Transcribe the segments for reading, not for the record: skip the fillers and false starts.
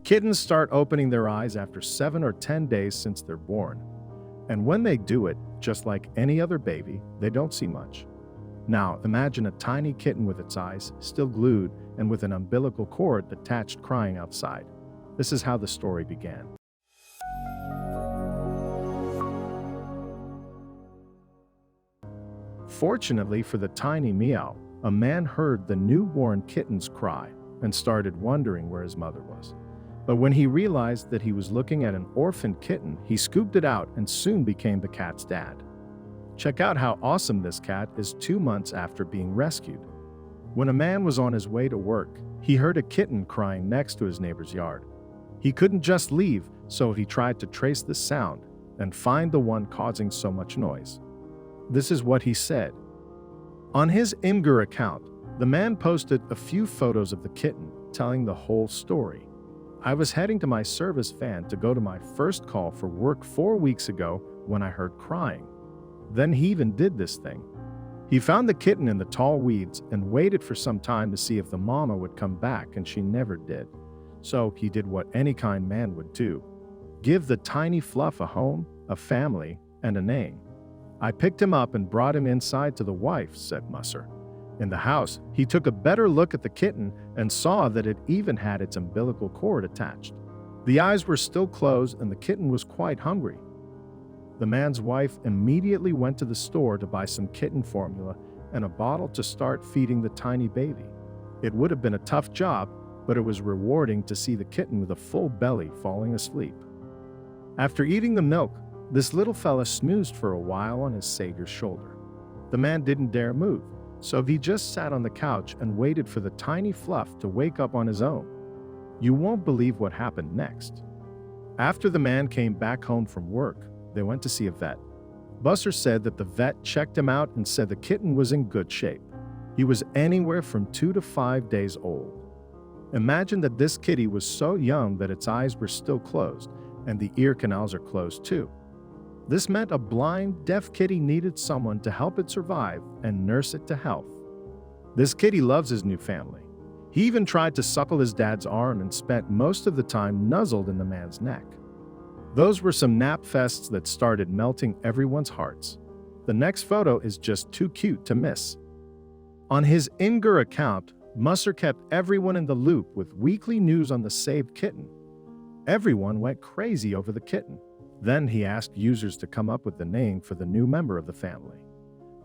Kittens start opening their eyes after 7 or 10 days since they're born. And when they do it, just like any other baby, they don't see much. Now, imagine a tiny kitten with its eyes still glued and with an umbilical cord attached crying outside. This is how the story began. Fortunately for the tiny Meow, a man heard the newborn kitten's cry and started wondering where his mother was. But when he realized that he was looking at an orphaned kitten, he scooped it out and soon became the cat's dad. Check out how awesome this cat is 2 months after being rescued. When a man was on his way to work, he heard a kitten crying next to his neighbor's yard. He couldn't just leave, so he tried to trace the sound and find the one causing so much noise. This is what he said. On his Imgur account, the man posted a few photos of the kitten, telling the whole story. I was heading to my service van to go to my first call for work 4 weeks ago when I heard crying. Then he even did this thing. He found the kitten in the tall weeds and waited for some time to see if the mama would come back, and she never did. So he did what any kind man would do. Give the tiny fluff a home, a family, and a name. I picked him up and brought him inside to the wife, said Musser. In the house, he took a better look at the kitten and saw that it even had its umbilical cord attached. The eyes were still closed and the kitten was quite hungry. The man's wife immediately went to the store to buy some kitten formula and a bottle to start feeding the tiny baby. It would have been a tough job, but it was rewarding to see the kitten with a full belly falling asleep. After eating the milk, this little fella snoozed for a while on his savior's shoulder. The man didn't dare move, so he just sat on the couch and waited for the tiny fluff to wake up on his own. You won't believe what happened next. After the man came back home from work, they went to see a vet. Busser said that the vet checked him out and said the kitten was in good shape. He was anywhere from 2 to 5 days old. Imagine that this kitty was so young that its eyes were still closed, and the ear canals are closed too. This meant a blind, deaf kitty needed someone to help it survive and nurse it to health. This kitty loves his new family. He even tried to suckle his dad's arm and spent most of the time nuzzled in the man's neck. Those were some nap fests that started melting everyone's hearts. The next photo is just too cute to miss. On his Imgur account, Musser kept everyone in the loop with weekly news on the saved kitten. Everyone went crazy over the kitten. Then he asked users to come up with the name for the new member of the family.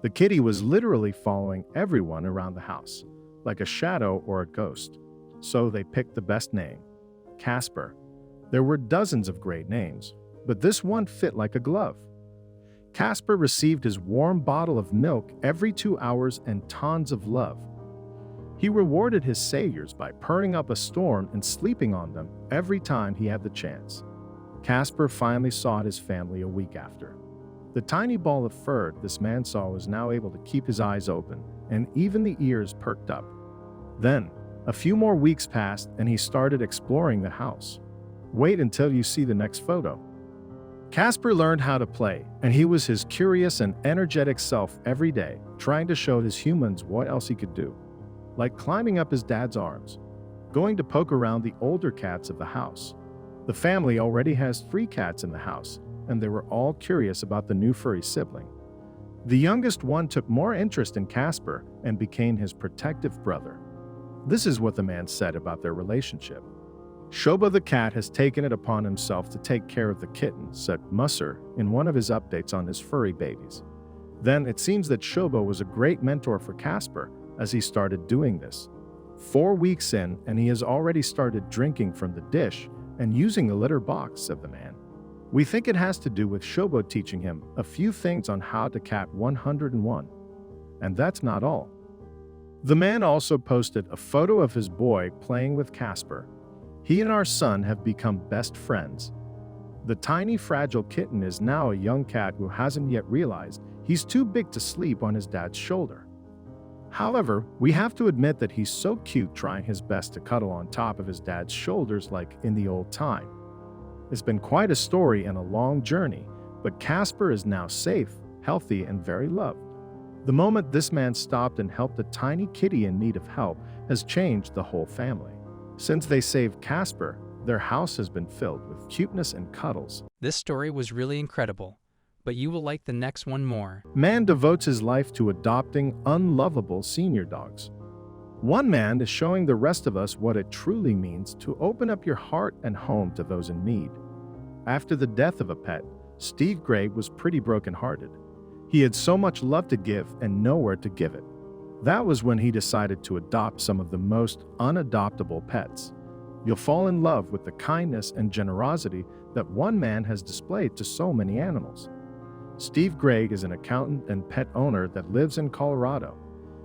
The kitty was literally following everyone around the house, like a shadow or a ghost. So they picked the best name, Casper. There were dozens of great names, but this one fit like a glove. Casper received his warm bottle of milk every 2 hours and tons of love. He rewarded his saviors by purring up a storm and sleeping on them every time he had the chance. Casper finally saw his family a week after. The tiny ball of fur this man saw was now able to keep his eyes open, and even the ears perked up. Then, a few more weeks passed and he started exploring the house. Wait until you see the next photo. Casper learned how to play, and he was his curious and energetic self every day, trying to show his humans what else he could do. Like climbing up his dad's arms, going to poke around the older cats of the house. The family already has 3 cats in the house, and they were all curious about the new furry sibling. The youngest one took more interest in Casper and became his protective brother. This is what the man said about their relationship. Shobo the cat has taken it upon himself to take care of the kitten, said Musser in one of his updates on his furry babies. Then it seems that Shobo was a great mentor for Casper as he started doing this. 4 weeks in, and he has already started drinking from the dish and using a litter box, said the man. We think it has to do with Shobo teaching him a few things on how to cat 101. And that's not all. The man also posted a photo of his boy playing with Casper. He and our son have become best friends. The tiny fragile kitten is now a young cat who hasn't yet realized he's too big to sleep on his dad's shoulder. However, we have to admit that he's so cute trying his best to cuddle on top of his dad's shoulders like in the old time. It's been quite a story and a long journey, but Casper is now safe, healthy, and very loved. The moment this man stopped and helped a tiny kitty in need of help has changed the whole family. Since they saved Casper, Their house has been filled with cuteness and cuddles. This story was really incredible, but you will like the next one more. Man devotes his life to adopting unlovable senior dogs. One man is showing the rest of us what it truly means to open up your heart and home to those in need. After the death of a pet, Steve Gray was pretty brokenhearted. He had so much love to give and nowhere to give it. That was when he decided to adopt some of the most unadoptable pets. You'll fall in love with the kindness and generosity that one man has displayed to so many animals. Steve Gray is an accountant and pet owner that lives in Colorado.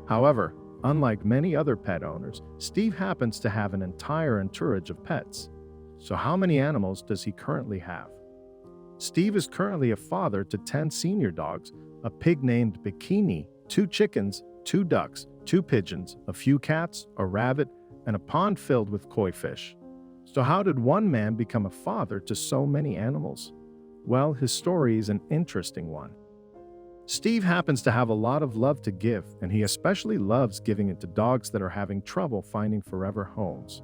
However, unlike many other pet owners, Steve happens to have an entire entourage of pets. So how many animals does he currently have? Steve is currently a father to 10 senior dogs, a pig named Bikini, 2 chickens, 2 ducks, 2 pigeons, a few cats, a rabbit, and a pond filled with koi fish. So how did one man become a father to so many animals? Well, his story is an interesting one. Steve happens to have a lot of love to give, and he especially loves giving it to dogs that are having trouble finding forever homes.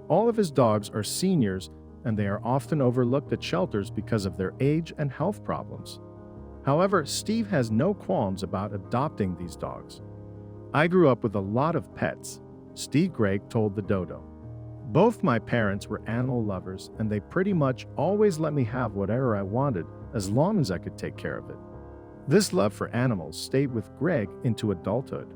All of his dogs are seniors, and they are often overlooked at shelters because of their age and health problems. However, Steve has no qualms about adopting these dogs. I grew up with a lot of pets, Steve Gray told the Dodo. Both my parents were animal lovers, and they pretty much always let me have whatever I wanted as long as I could take care of it. This love for animals stayed with Greg into adulthood.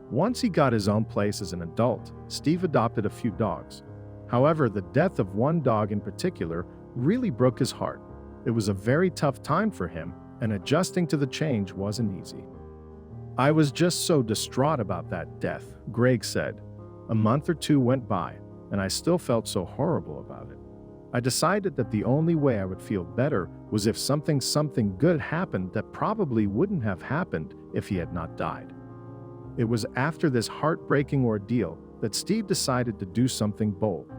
Once he got his own place as an adult, Steve adopted a few dogs. However, the death of one dog in particular really broke his heart. It was a very tough time for him, and adjusting to the change wasn't easy. I was just so distraught about that death, Greg said. A month or 2 went by, and I still felt so horrible about it. I decided that the only way I would feel better was if something good happened that probably wouldn't have happened if he had not died. It was after this heartbreaking ordeal that Steve decided to do something bold.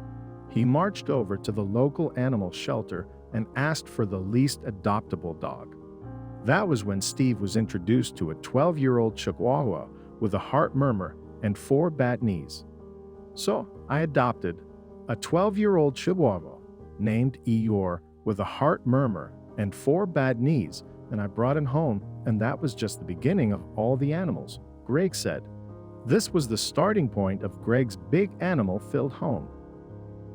He marched over to the local animal shelter and asked for the least adoptable dog. That was when Steve was introduced to a 12-year-old Chihuahua with a heart murmur and 4 bad knees. So I adopted a 12-year-old Chihuahua named Eeyore with a heart murmur and 4 bad knees, and I brought him home, and that was just the beginning of all the animals, Greg said. This was the starting point of Greg's big animal-filled home.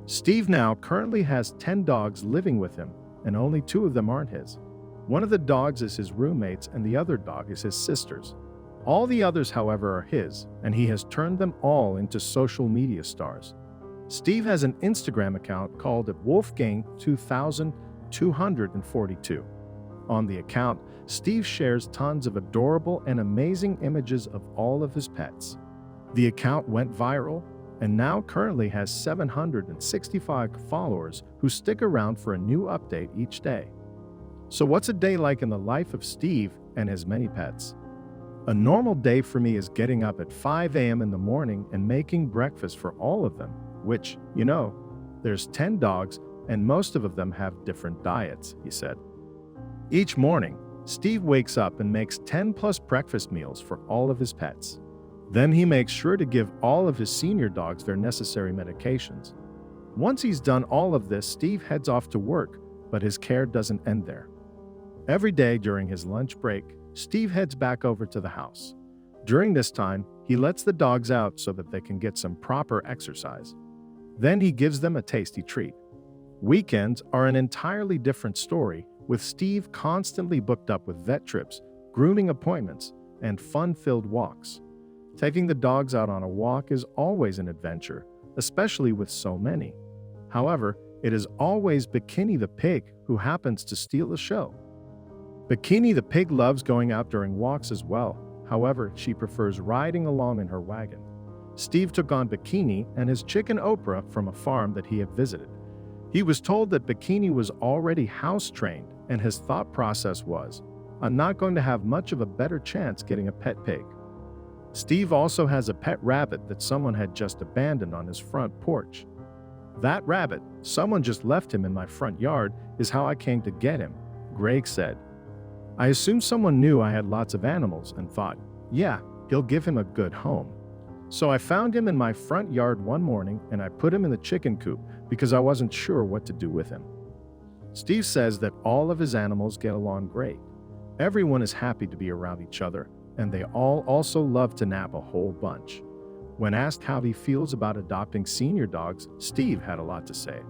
Steve now currently has 10 dogs living with him, and only 2 of them aren't his. One of the dogs is his roommate's, and the other dog is his sister's. All the others, however, are his, and he has turned them all into social media stars. Steve has an Instagram account called Wolfgang2242. On the account, Steve shares tons of adorable and amazing images of all of his pets. The account went viral and now currently has 765 followers who stick around for a new update each day. So what's a day like in the life of Steve and his many pets? A normal day for me is getting up at 5 a.m. in the morning and making breakfast for all of them, which, there's 10 dogs and most of them have different diets, he said. Each morning, Steve wakes up and makes 10+ breakfast meals for all of his pets. Then he makes sure to give all of his senior dogs their necessary medications. Once he's done all of this, Steve heads off to work, but his care doesn't end there. Every day during his lunch break, Steve heads back over to the house. During this time, he lets the dogs out so that they can get some proper exercise. Then he gives them a tasty treat. Weekends are an entirely different story, with Steve constantly booked up with vet trips, grooming appointments, and fun-filled walks. Taking the dogs out on a walk is always an adventure, especially with so many. However, it is always Bikini the pig who happens to steal the show. Bikini the pig loves going out during walks as well. However, she prefers riding along in her wagon. Steve took on Bikini and his chicken Oprah from a farm that he had visited. He was told that Bikini was already house-trained, and his thought process was, I'm not going to have much of a better chance getting a pet pig. Steve also has a pet rabbit that someone had just abandoned on his front porch. That rabbit, someone just left him in my front yard, is how I came to get him, Greg said. I assumed someone knew I had lots of animals and thought, yeah, he'll give him a good home. So I found him in my front yard one morning and I put him in the chicken coop because I wasn't sure what to do with him. Steve says that all of his animals get along great. Everyone is happy to be around each other, and they all also love to nap a whole bunch. When asked how he feels about adopting senior dogs, Steve had a lot to say.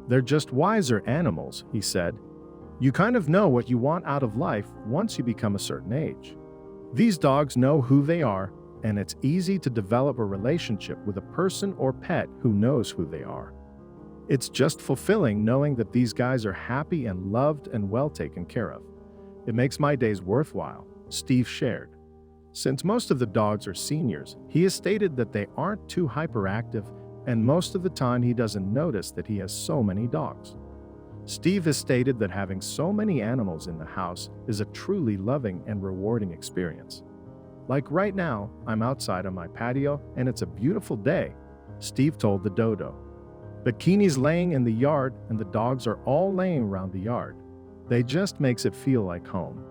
"They're just wiser animals," he said. "You kind of know what you want out of life once you become a certain age. These dogs know who they are, and it's easy to develop a relationship with a person or pet who knows who they are. It's just fulfilling knowing that these guys are happy and loved and well taken care of. It makes my days worthwhile," Steve shared. Since most of the dogs are seniors, he has stated that they aren't too hyperactive, and most of the time he doesn't notice that he has so many dogs. Steve has stated that having so many animals in the house is a truly loving and rewarding experience. "Like right now, I'm outside on my patio and it's a beautiful day," Steve told the dodo. "Bikini's laying in the yard and the dogs are all laying around the yard. They just makes it feel like home."